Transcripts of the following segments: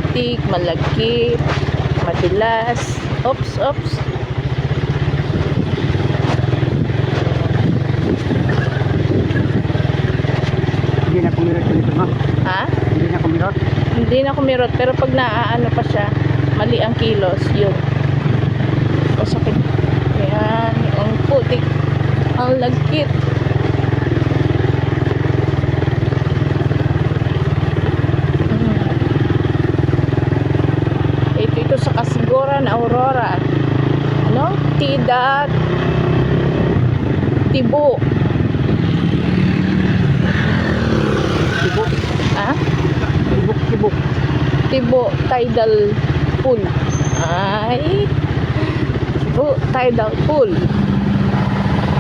putik, malagkit, madulas. Oops, oops. Hindi na kumirot dito, ma'am. Ha? Hindi na kumirot. Hindi na kumirot, pero pag naaano pa siya, mali ang kilos, yun. O sakit. Ayan, ang putik, ang lagkit. Ito sa Kasiguran, Aurora. Ano? Tida Tibo. Tibok. Ha? Tibok, tibok. Tibo Tidal Pool. Ay. Tibo Tidal Pool.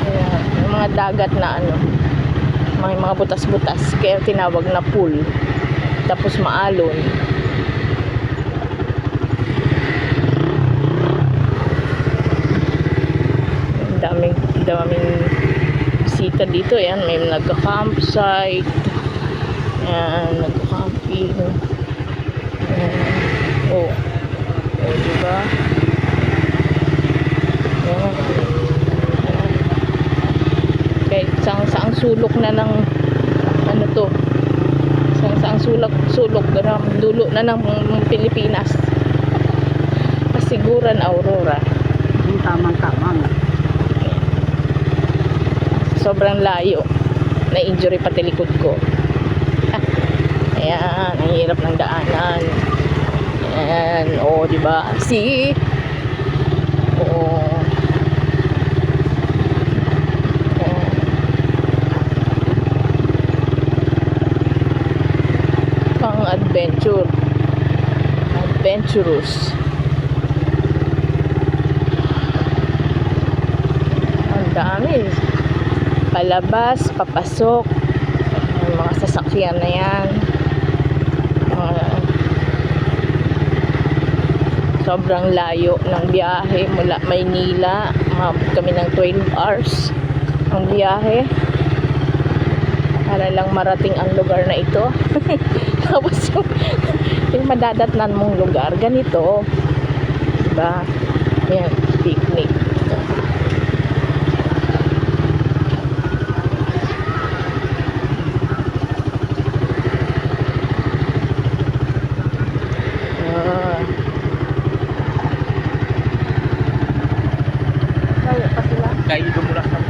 Ayan, yung mga dagat na ano, may mga butas-butas, kaya tinawag na pool. Tapos maalon. Daming bisita dito. Ayan, may nagka-campsite. Ayan, nagka-camping. Ayan. Oh, diba? Ayan. Ayan. Kahit saang sulok na ng ano to, saang sulok na ng dulo na ng Pilipinas. Kasiguran, Aurora. Yung tamang-tamang. Sobrang layo. Na-injury pati likod ko. Ayan, ang hirap ng daanan. Ayan, oh, di ba? See? Oh. Ayan. Pang adventure. Adventurous. Ang dami. Palabas, papasok, yung mga sasakyan na yan. Sobrang layo ng biyahe mula Maynila. Kami ng 12 hours ang biyahe para lang marating ang lugar na ito. Tapos yung madadatnan mong lugar ganito, diba? Yan, picnic. Kayo dumulak na